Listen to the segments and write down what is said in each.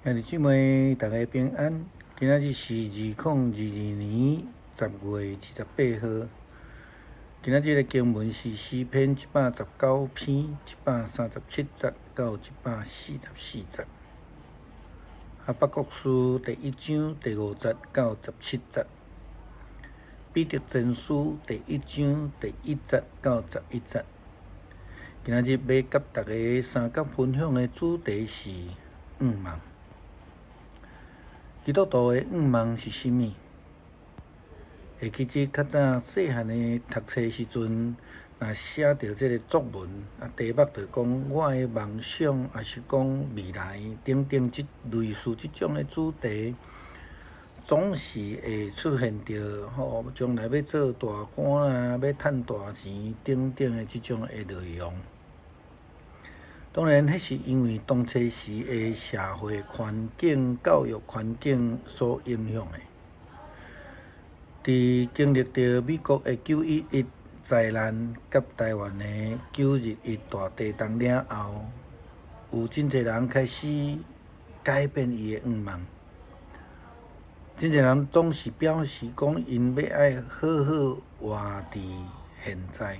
兄弟姊妹，大家平安。今仔日是2022年10月28号。今仔日的经文是诗篇119篇137节到144节，哈巴谷书第1章第5节到17节，彼得前书第1章第1节到11节。今仔日要甲大家三角分享的主题是愿望。基督徒的愿望是啥物？会记起较早细汉的读册时阵，若写着这个作文，题目就讲我的梦想，也是讲未来等等类似这种的主题，总是会出现着将来要做大官啊，要赚大钱等等的这种的内容。当然，迄是因为当初时的社会环境、教育环境所影响的。伫经历着美国的911灾难，甲台湾的921大地震了后，有真侪人开始改变伊的愿望。真侪人总是表示讲，因要爱好好活伫现在，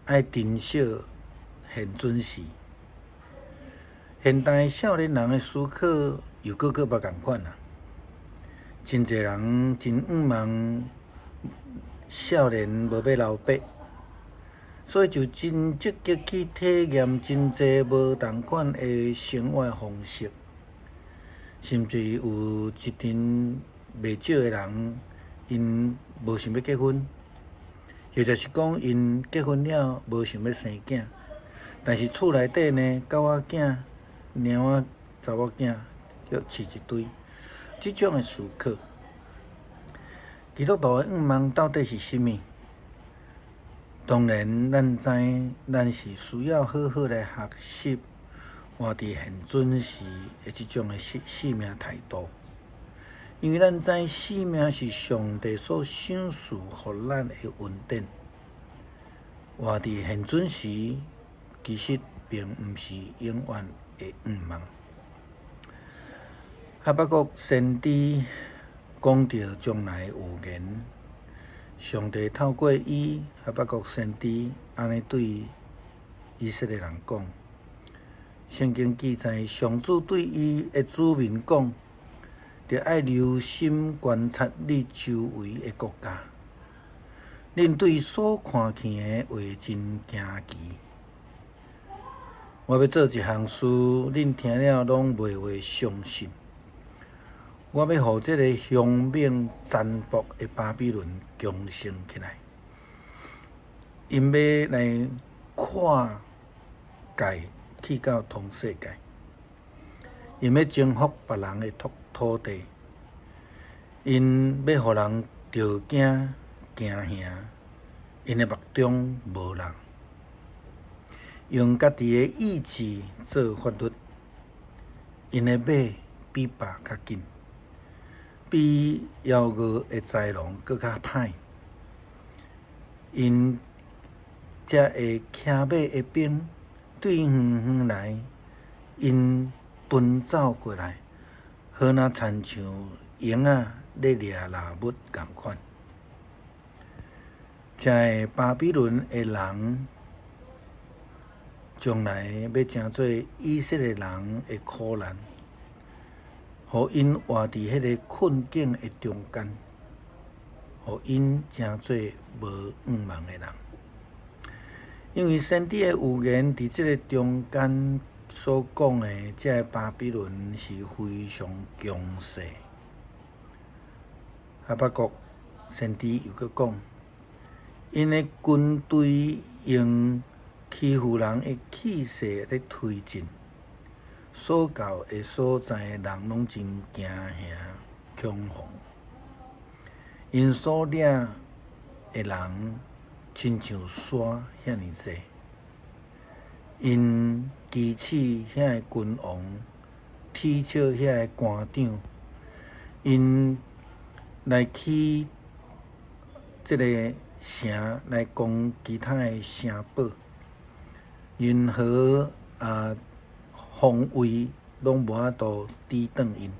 爱珍惜现准时。现代少年人的思考又搁无共款啦。真侪人真愿望少年无要老爸，所以就真积极去体验真侪无同款的生活方式，甚至有一群袂少的人，因无想要结婚，或者是讲因结婚了无想要生囝，但是厝内底呢，狗仔囝、猫仔、查某囝，要饲一堆，这种的思考。基督徒的愿望到底是啥物？当然，咱知咱是需要好好来学习活伫现准时的这种的生命态度，因为咱知生命是上帝所赏赐予咱的恩典。活伫现准时，其实并毋是永远的愿望。哈巴谷先知讲到将来有言，上帝透过伊哈巴谷先知安尼对以色列人讲。圣经记载，上主对伊的子民讲，着爱留心观察你周围的国家，恁对所看见的话真惊奇。我要做一项事，恁听了拢袂会相信。我要互这个凶猛残暴的巴比伦强盛起来，因要来跨界去到通世界，因要征服别人的土地，因要互人着惊惊吓，因的目中无人，用家己的意志做法律，因的马比马较紧。比幺蛾的豺狼搁较歹，因才会骑马的兵对远远来，因奔走过来，好若亲像鹰仔咧掠猎物共款。这个巴比伦的人，将来要成做以色列人的苦难。互因活伫迄个困境的中间，互因成做无愿望的人。因为先知的预言伫即个中间所讲的，这个巴比伦是非常强势。哈巴谷先知又搁讲，因的军队用欺负人的气势咧推进。所到的所在，人拢真惊吓、恐慌。因所掠的人，亲像沙遐尼济。因支持遐个君王，踢笑遐个官长。因来去这个城来攻其他的城堡，任何防卫拢无法度抵挡因，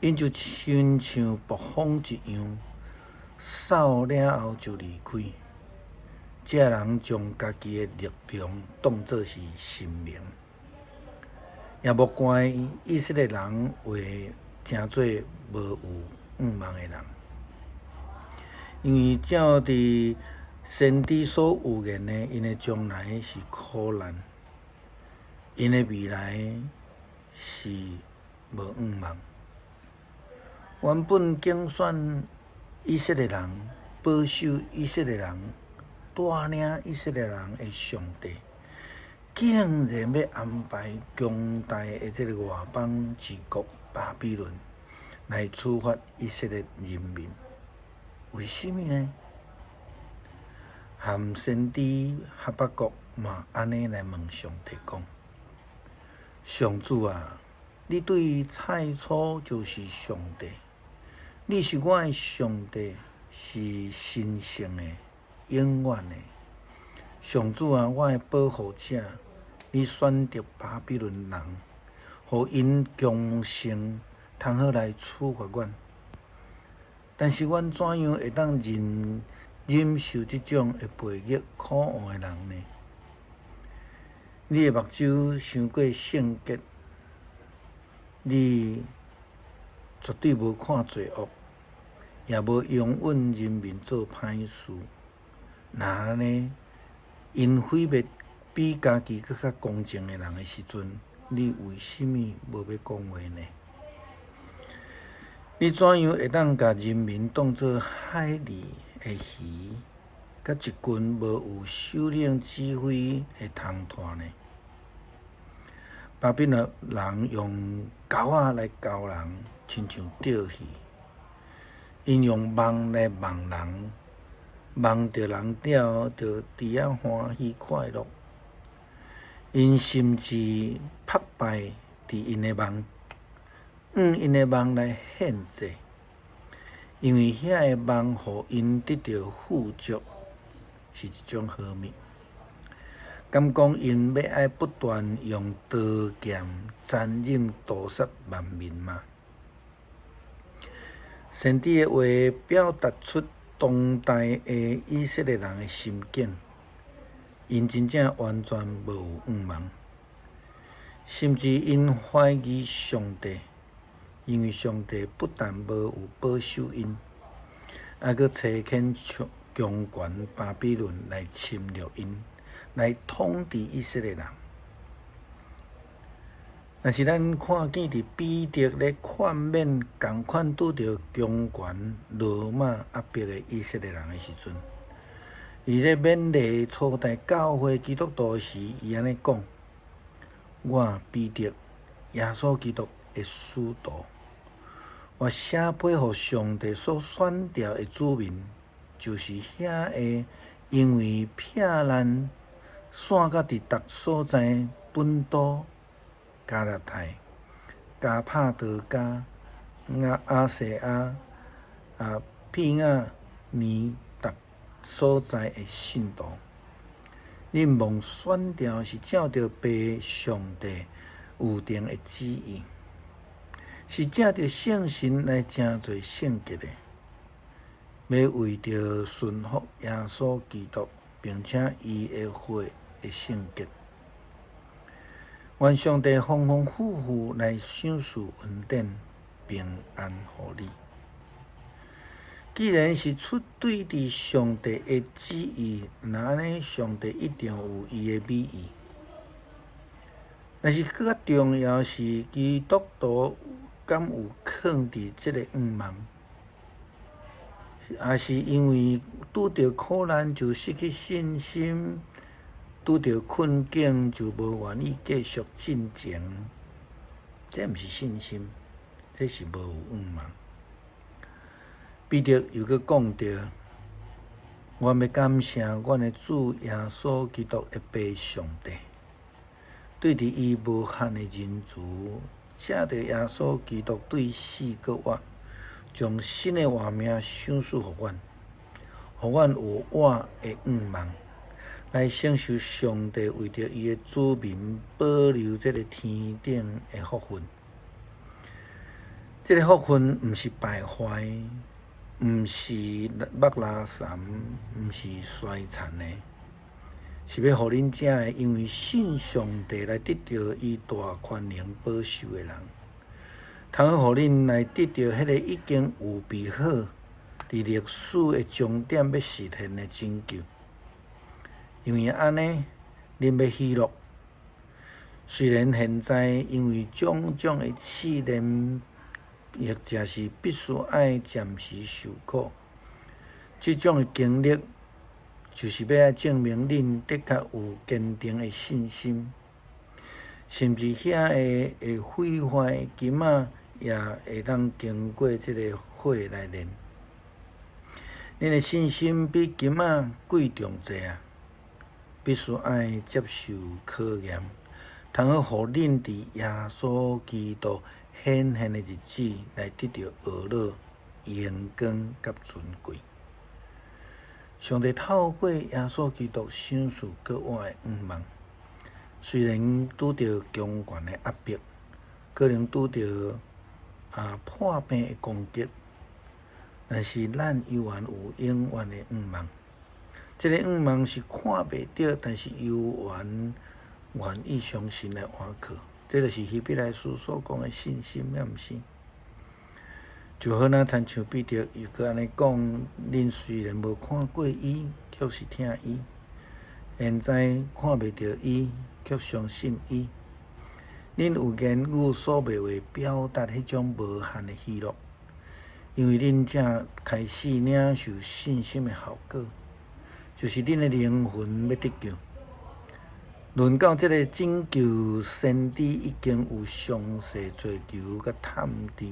因就亲像暴风一样，扫了后就离开。这人将家己的力量当作是生命，也无怪以色列人为诚做无有愿望的人，因为照伫先知所预言的，因的将来是苦难，因的未来是无愿望。原本竞选以色列人、保守以色列人、带领以色列人的上帝，竟然要安排强大的这个外邦之国巴比伦来处罚以色列人民，为什么呢？含先知哈巴谷嘛安尼来问上帝讲：上主啊，你对太初就是上帝，你是我的上帝，是神圣的、永远的。上主啊，我的保护者，你选择巴比伦人，互因强盛，通好来处罚阮。但是阮怎样会当忍受这种会背逆苦恶的人呢？你的目睭伤过圣洁，你绝对无看罪恶，也无容允人民做歹事。那安尼，因毁灭比家己更较公正的人的时阵，你为什么无要讲话呢？你怎样会当甲人民当作海里的鱼，甲一群无有首领指挥的通拖呢？巴比伦人用钩仔来钩人，亲像钓鱼；因用网来网人，网着人了，就伫遐欢喜快乐。因甚至拍败伫因的网，因的网来献祭，因为遐的网互因得到富足，是一种好物。敢讲因要爱不断用刀剑残忍屠杀万民吗？先知的话表达出当代的以色列人的心境，因真正完全无有愿望，甚至因怀疑上帝，因为上帝不但无有保守因，还佫差遣强权巴比伦来侵略因，来统治以色列人。若是咱看见伫彼得咧劝勉共款拄着强权罗马压迫的以色列人的时阵，伊咧勉励初代教会基督徒时，伊安尼讲：我彼得，耶稣基督的使徒，我写配互上帝所选调的子民，就是遐个因为避难散到伫逐所在本都、加勒泰、加帕多加、阿西亚、庇亚尼逐所在的信徒。恁望选调是照着爸上帝有定的旨意，是借着圣神来成做圣洁的，要为着顺服耶稣基督，并且伊的血的圣洁。愿上帝丰丰富富来赏赐恩典、平安互你。既然是出对伫上帝的旨意，那安尼上帝一定有伊的美意。但是更较重要是，基督徒敢有放伫这个愿望，也是因为拄着苦难就失去信心，拄着困境就无愿意继续进前，这毋是信心，这是无有愿望。彼得又搁讲着：我要感谢阮的主耶稣基督的爸上帝，对伫伊无限的仁慈，借着耶稣基督对死搁活，将新的活命赏赐互阮，互阮有活的愿望，来承受上帝为着伊的子民保留这个天顶的福分。这个福分毋是败坏，毋是目拉残，毋是衰残的，是要互恁这个因为信上帝来得到伊大权能保守的人，通好互恁来得到迄个已经有备好伫历史的终点要实现的拯救。因为安尼，恁要喜乐。虽然现在因为种种的试炼，或者是必须爱暂时受苦，这种的经历，就是要证明恁的确有坚定的信心，甚至遐会毁坏的金仔也会当经过这个火来炼。恁的信心比金仔贵重济啊！必须爱接受考验，通好互恁伫耶稣基督显现的日子来得到懊恼、荣光甲尊贵。上帝透过耶稣基督赏赐给我的愿望，虽然拄着强权的压迫，可能拄着破病的攻击，但是咱依然有永远的愿望。这个愿望是看袂到，但是犹愿意相信来活靠。这就是希伯来书所讲的信心，也毋是？就好像亲像彼得又搁安尼讲：恁虽然无看过伊，却是听伊；现在看袂到伊，却相信伊。恁有言语所袂话表达迄种无限的喜乐，因为恁才开始领受信心的效果。就是恁的灵魂要得救，论到这个拯救，先知已经有详细追求甲探知，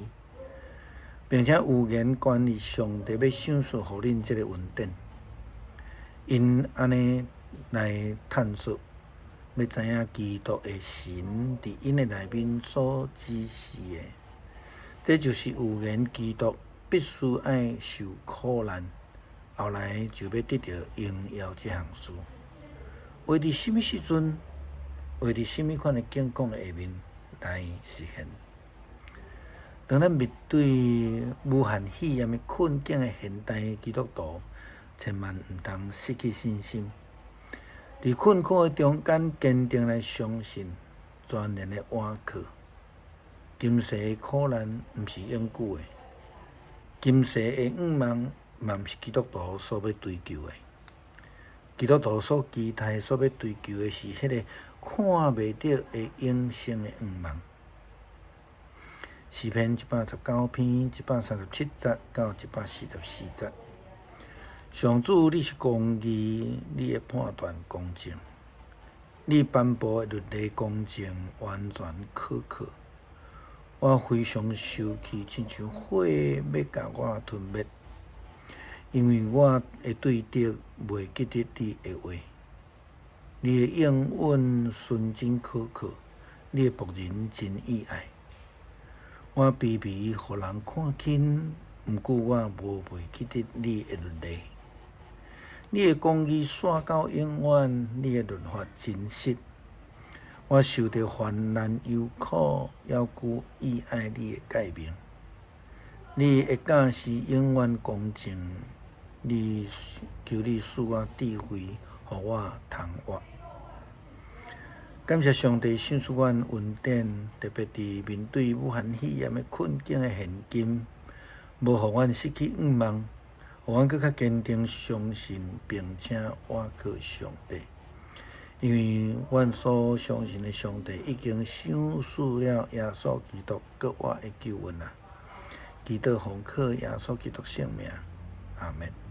并且有言关于上帝要赏赐互恁这个恩典，因安尼来探索，要知影基督的神伫因的内面所指示的，这就是有言基督必须爱受苦难。后来就要得到荣耀这项事，会伫什么时阵，会伫什么款的境况的下面来实现？当咱面对无限喜验的困境的现代基督徒，千万毋通失去信心。伫困苦的中间，坚定来相信，全然的倚靠。今世的苦难毋是永久的，今世的愿望。嘛毋是基督徒所要追求的，基督徒所期待、所要追求的是迄个看袂到的永生的愿望。诗篇119篇137节到144节。上主，你是公义，你的判断公正，你颁布的律例公正，完全可靠。我非常生气，亲像火要甲我吞灭。因为我会对得袂记得你的话，你的应允纯真可靠，你的仆人真意爱。我卑微，互人看轻，毋过我无袂记得你的律例。你的公义线到永远，你的律法真实。我受着患难忧苦，犹故意爱你的诫命。你的教是永远公正。求你赐我智慧，互我通活。感谢上帝赏赐阮恩典，特别伫面对无限喜验的困境的现今，无互阮失去愿望，互阮更较坚定相信，并且倚靠上帝。因为阮所相信的上帝已经赏赐了耶稣基督给我的救恩啊！祈祷奉靠耶稣基督圣名，阿门。